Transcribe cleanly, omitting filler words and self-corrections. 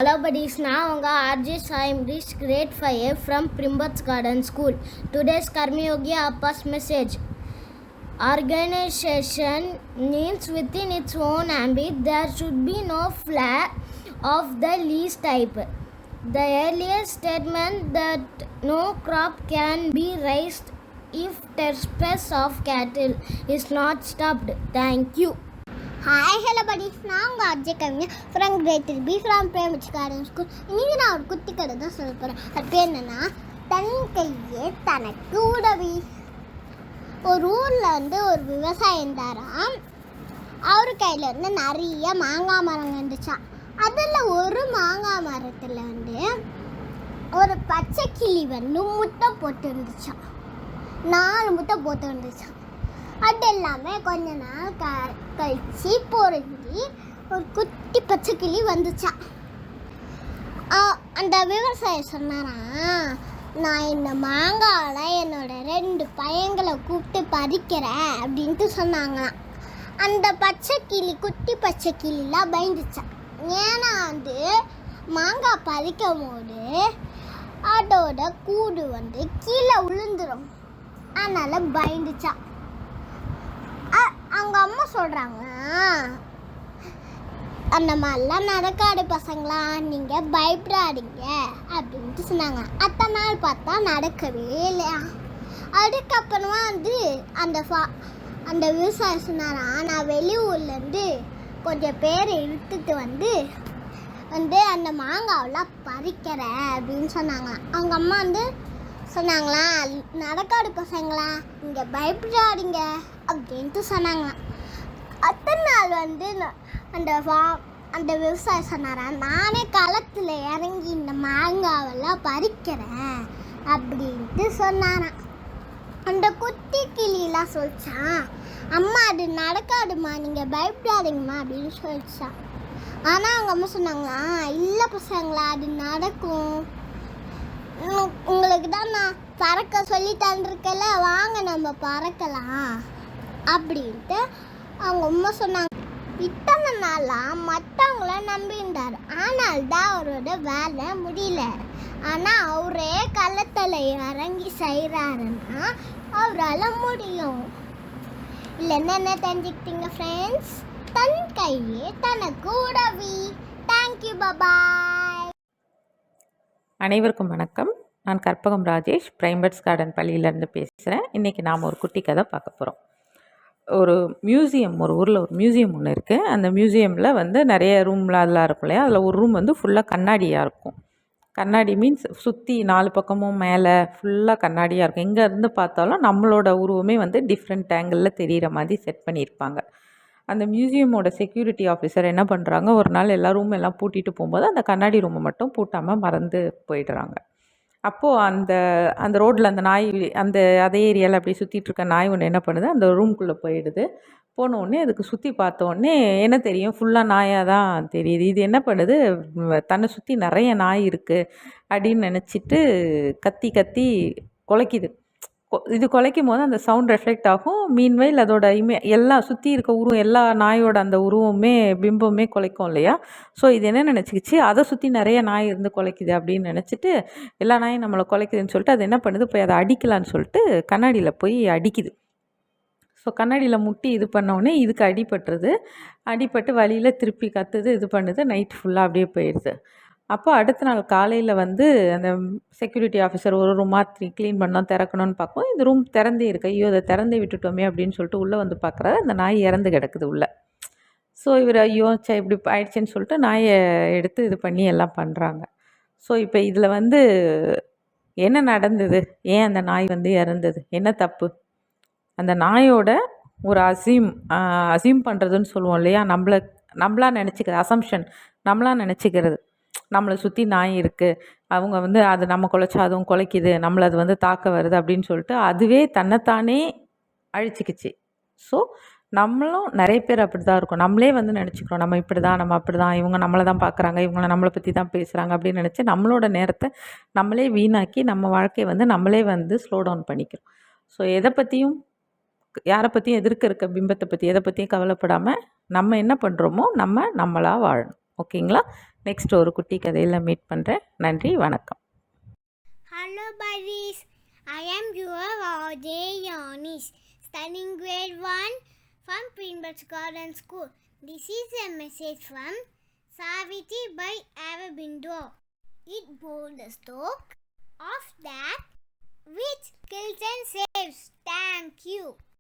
Hello buddies, நான் உங்கள் RJ Saimrish grade 5 from Primbats Garden School. Today's Karma Yogi Appa's message. Organization needs within its own ambit. There should be no flag of the least type. The earlier statement that no crop can be raised if trespass of cattle is not stopped. Thank you. Hi hello buddies, நான் உங்கள் அஜய் கவிஞர் from grade 3 from primary garden school. இன்றைக்கி நான் ஒரு குட்டி கதை தான் சொல்ல போகிறேன். அது பேர் என்னென்னா, தன் கையே தனக்கு உதவி. ஒரு ஊரில் ஒரு விவசாயம் இருந்தாராம். அவர் கையில் நிறைய மாங்காய் மரம் இருந்துச்சான். அதில் ஒரு மாங்காய் மரத்தில் ஒரு பச்சை கிளி முட்டை போட்டு இருந்துச்சான். 4 முட்டை போட்டு இருந்துச்சான். அது எல்லாமே கொஞ்ச நாள் கழிச்சு பொருந்தி ஒரு குட்டி பச்சை கிளி வந்துச்சான். அந்த விவசாயம் சொன்னாரா, நான் இந்த மாங்காயில் என்னோட 2 பையங்களை கூப்பிட்டு பறிக்கிறேன் அப்படின்ட்டு சொன்னாங்களாம். அந்த பச்சை கிளி, குட்டி பச்சை கிளிலாம் பயந்துச்சான். ஏன்னா மாங்காய் பறிக்கும் போது அதோட கூடு கீழே விழுந்துடும். அதனால் பயந்துச்சான். அவங்க அம்மா சொல்கிறாங்க, அந்த மாதிரிலாம் நடக்காது பசங்களா, நீங்கள் பயப்படாதீங்க அப்படின்ட்டு சொன்னாங்க. அத்தனை நாள் பார்த்தா நடக்கவே இல்லையா. அதுக்கப்புறமா அந்த விவசாயம் சொன்னாரா, நான் வெளியூர்லேருந்து கொஞ்சம் பேர் இழுத்துட்டு அந்த மாங்காவெலாம் பறிக்கிறேன் அப்படின்னு சொன்னாங்க. அவங்க அம்மா சொன்னாங்களா, நடக்காடு பசங்களா, நீங்கள் பயப்படாதீங்க அப்படின்ட்டு சொன்னாங்களாம். அத்தனை நாள் அந்த விவசாயம் சொன்னாரா, நானே களத்தில் இறங்கி இந்த மாங்காவெல்லாம் பறிக்கிறேன் அப்படின்ட்டு சொன்னாரான். அந்த குட்டி கிளியெல்லாம் சொல்லிச்சான், அம்மா அது நடக்காதுமா, நீங்கள் பயப்படாதீங்கம்மா அப்படின்னு சொல்லிச்சான். ஆனால் அவங்க அம்மா சொன்னாங்களா, இல்லை பசங்களா, அது நடக்கும், உங்களுக்கு தான் நான் பறக்க சொல்லி தந்துருக்கல, வாங்க நம்ம பறக்கலாம் அப்படின்ட்டு அவங்க அம்மா சொன்னாங்க. இத்தனை நாளாக மற்றவங்கள நம்பியிருந்தார். ஆனால் தான் அவரோட வேலை முடியல. ஆனால் அவரே களத்தில் இறங்கி செய்கிறாருன்னா அவரால் முடியும். இல்லைன்னா என்ன தெரிஞ்சுக்கிட்டீங்க ஃப்ரெண்ட்ஸ்? தன் கையே தனக்கு உதவி. தேங்க்யூ, பாய். அனைவருக்கும் வணக்கம். நான் கற்பகம் ராஜேஷ், பிரைம்பர்ட்ஸ் கார்டன் பள்ளியிலேருந்து பேசுகிறேன். இன்றைக்கி நாம் ஒரு குட்டி கதை பார்க்க போகிறோம். ஒரு மியூசியம், ஒரு ஊரில் ஒரு மியூசியம் ஒன்று இருக்குது. அந்த மியூசியமில் நிறைய ரூம்லாம் அதெல்லாம் இருக்கும் இல்லையா. அதில் ஒரு ரூம் ஃபுல்லாக கண்ணாடியாக இருக்கும். கண்ணாடி மீன்ஸ் சுற்றி 4 பக்கமும் மேலே ஃபுல்லாக கண்ணாடியாக இருக்கும். எங்கே இருந்து பார்த்தாலும் நம்மளோட உருவமே டிஃப்ரெண்ட் ஆங்கிளில் தெரிகிற மாதிரி செட் பண்ணியிருப்பாங்க. அந்த மியூசியமோட செக்யூரிட்டி ஆஃபீஸர் என்ன பண்ணுறாங்க, ஒரு நாள் எல்லா ரூம் எல்லாம் பூட்டிட்டு போகும்போது அந்த கண்ணாடி ரூமை மட்டும் பூட்டாமல் மறந்து போயிடுறாங்க. அப்போது அந்த ரோட்டில் அந்த நாய், அதே ஏரியாவில் அப்படி சுற்றிட்டுருக்க நாய் ஒன்று என்ன பண்ணுது, அந்த ரூம்குள்ளே போயிடுது. போனோடனே அதுக்கு சுற்றி பார்த்தோடனே என்ன தெரியும், ஃபுல்லாக நாயாக தான் தெரியுது. இது என்ன பண்ணுது, தன்னை சுற்றி நிறைய நாய் இருக்குது அப்படின்னு நினச்சிட்டு கத்தி கத்தி குலைக்குது. இது குலைக்கும் போது அந்த சவுண்ட் ரெஃப்ளெக்ட் ஆகும். மீன்வைல் அதோட எல்லாம் சுற்றி இருக்க உருவம், எல்லா நாயோட அந்த உருவமே பிம்பமே குலைக்கும் இல்லையா. ஸோ இது என்ன நினச்சிக்கிச்சு, அதை சுற்றி நிறைய நாய் இருந்து குலைக்குது அப்படின்னு நினச்சிட்டு எல்லா நாயும் நம்மளை குலைக்குதுன்னு சொல்லிட்டு அது என்ன பண்ணுது, போய் அதை அடிக்கலான்னு சொல்லிட்டு கண்ணாடியில் போய் அடிக்குது. ஸோ கண்ணாடியில் முட்டி இது பண்ணோடனே இதுக்கு அடிபட்டுருது. அடிபட்டு வழியில் திருப்பி கத்துது, இது பண்ணுது. நைட் ஃபுல்லாக அப்படியே போயிடுது. அப்போ அடுத்த நாள் காலையில் அந்த செக்யூரிட்டி ஆஃபீஸர் ஒரு ரூமாக க்ளீன் பண்ணோம், திறக்கணும்னு பார்ப்போம். இந்த ரூம் திறந்தே இருக்கு. ஐயோ, அதை திறந்தே விட்டுட்டோமே அப்படின்னு சொல்லிட்டு உள்ளே பார்க்குறாரு. அந்த நாய் இறந்து கிடக்குது உள்ளே. ஸோ இவர் ஐயோ இப்படி ஆயிடுச்சுன்னு சொல்லிட்டு நாயை எடுத்து இது பண்ணி எல்லாம் பண்ணுறாங்க. ஸோ இப்போ இதில் என்ன நடந்தது, ஏன் அந்த நாய் இறந்தது, என்ன தப்பு? அந்த நாயோட ஒரு அசீம் பண்ணுறதுன்னு சொல்லுவோம் இல்லையா, நம்மளா நினச்சிக்கிறது, அசம்ஷன், நம்மளாக நினச்சிக்கிறது. நம்மளை சுற்றி நாய் இருக்குது, அவங்க அது நம்ம குலைச்சா அதுவும் குலைக்குது, நம்மளை அது தாக்க வருது அப்படின்னு சொல்லிட்டு அதுவே தன்னைத்தானே அழிச்சிக்கிச்சு. ஸோ நம்மளும் நிறைய பேர் அப்படி தான் இருக்கும். நம்மளே நினச்சிக்கிறோம், நம்ம இப்படி தான், நம்ம அப்படி தான், இவங்க நம்மளை தான் பார்க்குறாங்க, இவங்க நம்மளை பற்றி தான் பேசுகிறாங்க அப்படின்னு நினச்சி நம்மளோட நேரத்தை நம்மளே வீணாக்கி நம்ம வாழ்க்கையை நம்மளே ஸ்லோ டவுன் பண்ணிக்கிறோம். ஸோ எதை பற்றியும், யாரை பற்றியும், எதிர்க்க இருக்க பிம்பத்தை பற்றி எதை பற்றியும் கவலைப்படாமல் நம்ம என்ன பண்ணுறோமோ நம்மளாக வாழணும். ஓகேங்களா? நெக்ஸ்ட் ஒரு குட்டி கதையில் மீட் பண்ணுறேன். நன்றி, வணக்கம். Hello buddies, I am your Ajay Yanis, studying grade 1 from Greenbirds Garden School. This is a message from Saviti by Avabindo. It bore the stroke of that which kills and saves. Thank you.